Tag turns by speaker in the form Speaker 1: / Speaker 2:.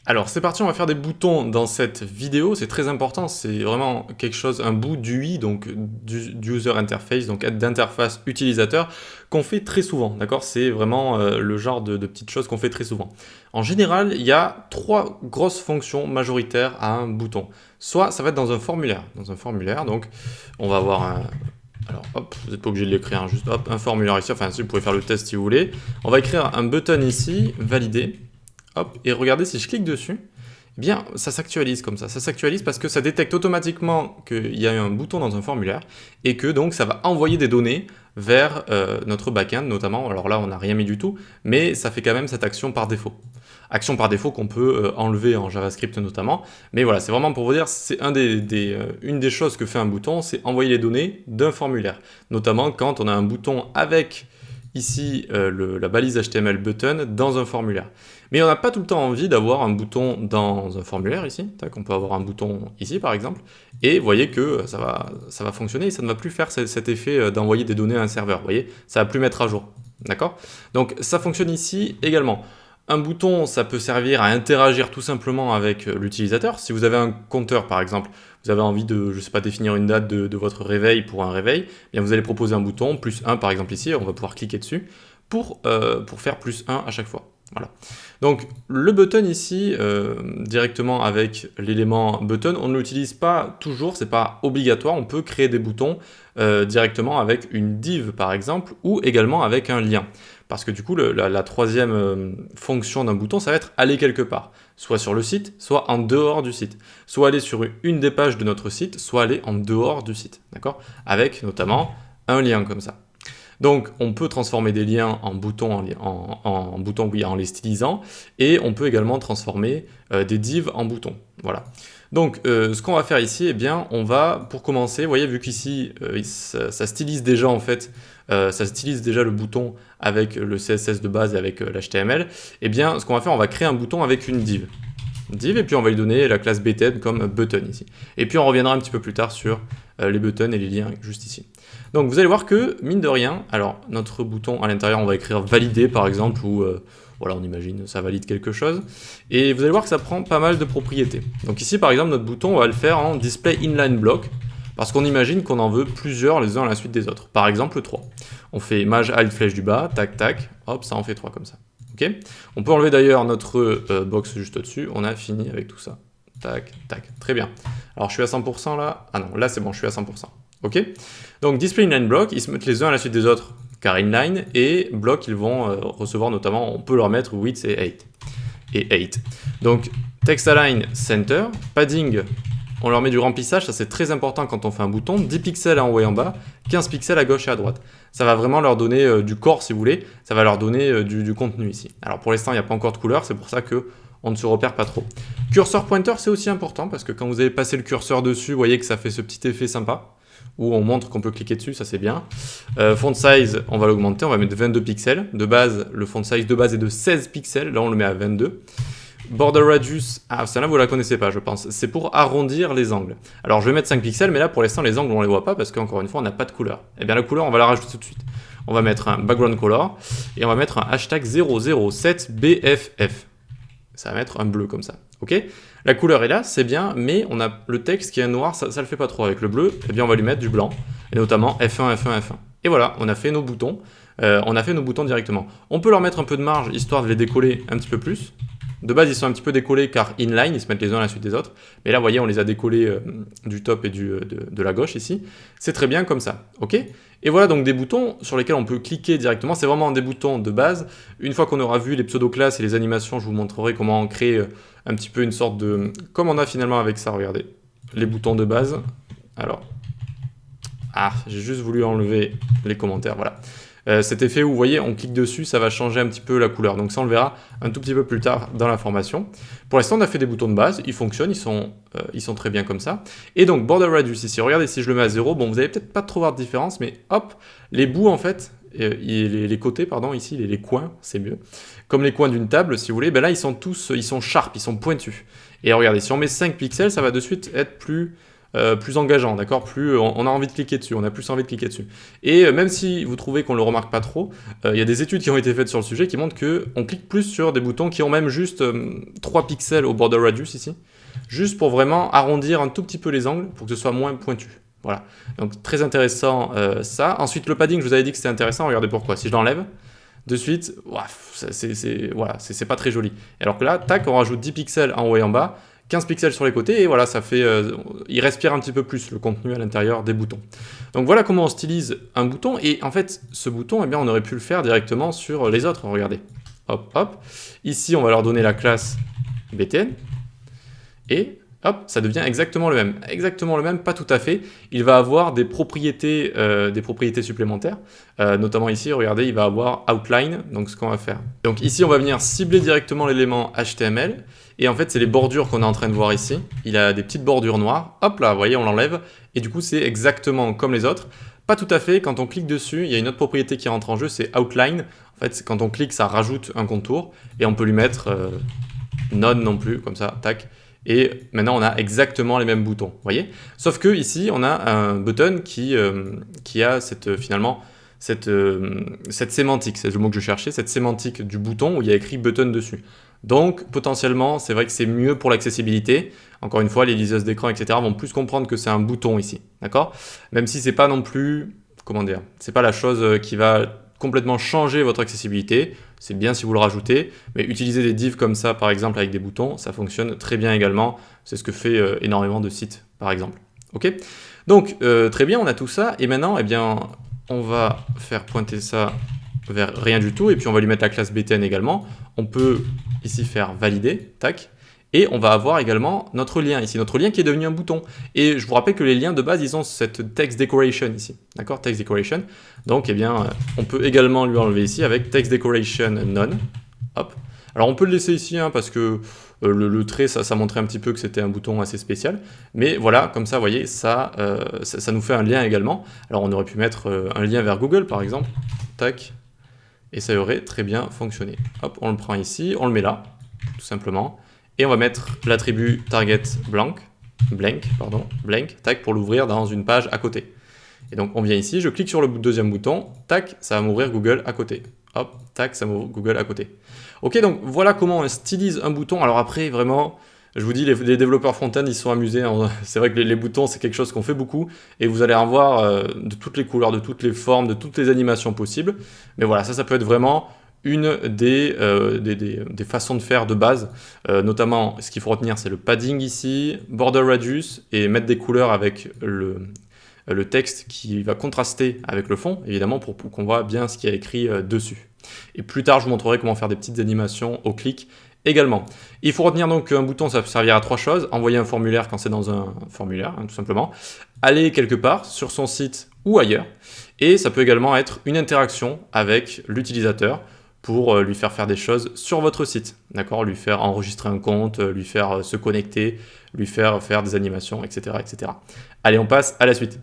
Speaker 1: Alors c'est parti, on va faire des boutons dans cette vidéo, c'est très important, c'est vraiment quelque chose, un bout d'UI, donc du user interface, donc d'interface utilisateur, qu'on fait très souvent, d'accord? C'est vraiment le genre de petites choses qu'on fait très souvent. En général, il y a trois grosses fonctions majoritaires à un bouton. Soit ça va être dans un formulaire, donc on va avoir un... Alors hop, vous n'êtes pas obligé de l'écrire, hein, juste hop, un formulaire ici, enfin si vous pouvez faire le test si vous voulez. On va écrire un button ici, valider. Hop, et regardez, si je clique dessus, eh bien, ça s'actualise comme ça. Ça s'actualise parce que ça détecte automatiquement qu'il y a un bouton dans un formulaire et que donc ça va envoyer des données vers notre backend notamment. Alors là, on n'a rien mis du tout, mais ça fait quand même cette action par défaut. Action par défaut qu'on peut enlever en JavaScript notamment. Mais voilà, c'est vraiment pour vous dire, c'est une des choses que fait un bouton, c'est envoyer les données d'un formulaire. Notamment quand on a un bouton avec ici la balise HTML button dans un formulaire. Mais on n'a pas tout le temps envie d'avoir un bouton dans un formulaire ici. Tac, on peut avoir un bouton ici par exemple. Et vous voyez que ça va fonctionner et ça ne va plus faire cet effet d'envoyer des données à un serveur. Vous voyez, ça ne va plus mettre à jour. D'accord? Donc ça fonctionne ici également. Un bouton, ça peut servir à interagir tout simplement avec l'utilisateur. Si vous avez un compteur par exemple, vous avez envie de, je sais pas, définir une date de votre réveil pour un réveil, eh bien vous allez proposer un bouton, plus 1 par exemple ici, on va pouvoir cliquer dessus pour faire plus 1 à chaque fois. Voilà. Donc le button ici, directement avec l'élément button, on ne l'utilise pas toujours, c'est pas obligatoire, on peut créer des boutons directement avec une div par exemple, ou également avec un lien. Parce que du coup, la troisième fonction d'un bouton, ça va être aller quelque part. Soit sur le site, soit en dehors du site. Soit aller sur une des pages de notre site, soit aller en dehors du site. D'accord? Avec notamment un lien comme ça. Donc, on peut transformer des liens en boutons, oui, en les stylisant, et on peut également transformer des divs en boutons. Voilà. Donc, ce qu'on va faire ici, eh bien, on va, pour commencer, vous voyez, vu qu'ici, ça stylise déjà, en fait, ça stylise déjà le bouton avec le CSS de base et avec l'HTML, eh bien, ce qu'on va faire, on va créer un bouton avec une div. Et puis on va lui donner la classe btn comme button ici. Et puis on reviendra un petit peu plus tard sur les buttons et les liens juste ici. Donc vous allez voir que, mine de rien, alors notre bouton à l'intérieur, on va écrire valider par exemple, ou voilà, on imagine ça valide quelque chose. Et vous allez voir que ça prend pas mal de propriétés. Donc ici par exemple, notre bouton, on va le faire en display inline block, parce qu'on imagine qu'on en veut plusieurs les uns à la suite des autres. Par exemple 3. On fait maj alt flèche du bas, tac tac, hop, ça en fait 3 comme ça. Okay, on peut enlever d'ailleurs notre box juste au-dessus, on a fini avec tout ça. Tac, tac, très bien. Alors je suis à 100% là, ah non, là c'est bon, je suis à 100%. Ok, donc display inline block, ils se mettent les uns à la suite des autres, car inline, et block, ils vont recevoir notamment, on peut leur mettre width et 8. Donc text align center, padding, on leur met du remplissage, ça c'est très important quand on fait un bouton, 10 pixels en haut et en bas, 15 pixels à gauche et à droite. Ça va vraiment leur donner du corps si vous voulez, ça va leur donner du contenu ici. Alors pour l'instant il n'y a pas encore de couleur, c'est pour ça qu'on ne se repère pas trop. Cursor pointer c'est aussi important parce que quand vous allez passer le curseur dessus, vous voyez que ça fait ce petit effet sympa, où on montre qu'on peut cliquer dessus, ça c'est bien. Font size, on va l'augmenter, on va mettre 22 pixels. De base, le font size de base est de 16 pixels, là on le met à 22. Border radius, ah celle-là vous la connaissez pas je pense, c'est pour arrondir les angles. Alors je vais mettre 5 pixels mais là pour l'instant les angles on les voit pas parce qu'encore une fois on n'a pas de couleur. Et bien la couleur on va la rajouter tout de suite. On va mettre un background color et on va mettre un hashtag 007BFF. Ça va mettre un bleu comme ça, ok? La couleur est là, c'est bien, mais on a le texte qui est noir, ça le fait pas trop avec le bleu, et bien on va lui mettre du blanc, et notamment F1, F1, F1. Et voilà, on a fait nos boutons, directement. On peut leur mettre un peu de marge, histoire de les décoller un petit peu plus. De base, ils sont un petit peu décollés car inline, ils se mettent les uns à la suite des autres. Mais là, vous voyez, on les a décollés du top et de la gauche ici. C'est très bien comme ça, ok? Et voilà donc des boutons sur lesquels on peut cliquer directement. C'est vraiment des boutons de base. Une fois qu'on aura vu les pseudo-classes et les animations, je vous montrerai comment créer un petit peu une sorte de... Comme on a finalement avec ça, regardez. Les boutons de base. Alors... Ah, j'ai juste voulu enlever les commentaires, voilà. Cet effet où vous voyez on clique dessus, ça va changer un petit peu la couleur, donc ça on le verra un tout petit peu plus tard dans la formation. Pour l'instant on a fait des boutons de base, ils fonctionnent, ils sont très bien comme ça. Et donc border radius ici, regardez si je le mets à 0, bon vous allez peut-être pas trop voir de différence, mais hop, les bouts en fait, les côtés pardon, ici les coins, c'est mieux, comme les coins d'une table si vous voulez, ben là ils sont sharp, ils sont pointus. Et regardez, si on met 5 pixels, ça va de suite être plus plus engageant, d'accord? Plus on a envie de cliquer dessus, on a plus envie de cliquer dessus. Et même si vous trouvez qu'on le remarque pas trop, il y a des études qui ont été faites sur le sujet qui montrent qu'on clique plus sur des boutons qui ont même juste 3 pixels au border radius ici, juste pour vraiment arrondir un tout petit peu les angles pour que ce soit moins pointu. Voilà, donc très intéressant ça. Ensuite, le padding, je vous avais dit que c'était intéressant, regardez pourquoi. Si je l'enlève, de suite, voilà, c'est pas très joli. Alors que là, tac, on rajoute 10 pixels en haut et en bas, 15 pixels sur les côtés, et voilà, ça fait, il respire un petit peu plus le contenu à l'intérieur des boutons. Donc voilà comment on stylise un bouton, et en fait, ce bouton, eh bien, on aurait pu le faire directement sur les autres, regardez. Hop, hop. Ici, on va leur donner la classe BTN, et hop, ça devient exactement le même, pas tout à fait. Il va avoir des propriétés supplémentaires, notamment ici, regardez, il va avoir outline, donc ce qu'on va faire. Donc ici, on va venir cibler directement l'élément HTML, et en fait, c'est les bordures qu'on est en train de voir ici. Il a des petites bordures noires, hop là, vous voyez, on l'enlève, et du coup, c'est exactement comme les autres. Pas tout à fait, quand on clique dessus, il y a une autre propriété qui rentre en jeu, c'est outline. En fait, quand on clique, ça rajoute un contour, et on peut lui mettre none non plus, comme ça, tac. Et maintenant, on a exactement les mêmes boutons, vous voyez? Sauf que ici, on a un button qui a finalement cette sémantique, c'est le mot que je cherchais, cette sémantique du bouton où il y a écrit button dessus. Donc, potentiellement, c'est vrai que c'est mieux pour l'accessibilité. Encore une fois, les liseuses d'écran, etc. vont plus comprendre que c'est un bouton ici, d'accord? Même si c'est pas non plus, comment dire, c'est pas la chose qui va complètement changer votre accessibilité. C'est bien si vous le rajoutez, mais utiliser des divs comme ça, par exemple, avec des boutons, ça fonctionne très bien également. C'est ce que fait énormément de sites, par exemple. Ok? Donc, très bien, on a tout ça. Et maintenant, eh bien, on va faire pointer ça vers rien du tout. Et puis, on va lui mettre la classe BTN également. On peut ici faire valider, tac. Et on va avoir également notre lien ici, notre lien qui est devenu un bouton. Et je vous rappelle que les liens de base, ils ont cette text decoration ici, d'accord, text decoration. Donc, eh bien, on peut également lui enlever ici avec text decoration none. Hop. Alors, on peut le laisser ici, hein, parce que le trait, ça montrait un petit peu que c'était un bouton assez spécial. Mais voilà, comme ça, vous voyez, ça nous fait un lien également. Alors, on aurait pu mettre un lien vers Google, par exemple. Tac. Et ça aurait très bien fonctionné. Hop, on le prend ici, on le met là, tout simplement. Et on va mettre l'attribut target blank, tac, pour l'ouvrir dans une page à côté. Et donc on vient ici, je clique sur le deuxième bouton, tac, ça va m'ouvrir Google à côté. Hop, tac, ça m'ouvre Google à côté. Ok, donc voilà comment on stylise un bouton. Alors après, vraiment, je vous dis, les développeurs front-end, ils se sont amusés. C'est vrai que les boutons, c'est quelque chose qu'on fait beaucoup. Et vous allez en voir de toutes les couleurs, de toutes les formes, de toutes les animations possibles. Mais voilà, ça peut être vraiment une des façons de faire de base, notamment ce qu'il faut retenir, c'est le padding ici, border radius, et mettre des couleurs avec le texte qui va contraster avec le fond, évidemment, pour qu'on voit bien ce qu'il y a écrit dessus. Et plus tard, je vous montrerai comment faire des petites animations au clic également. Il faut retenir donc qu'un bouton, ça peut servir à 3 choses. Envoyer un formulaire quand c'est dans un formulaire, hein, tout simplement. Aller quelque part, sur son site ou ailleurs. Et ça peut également être une interaction avec l'utilisateur, pour lui faire des choses sur votre site, d'accord, lui faire enregistrer un compte, lui faire se connecter, lui faire des animations, etc., etc. Allez, on passe à la suite.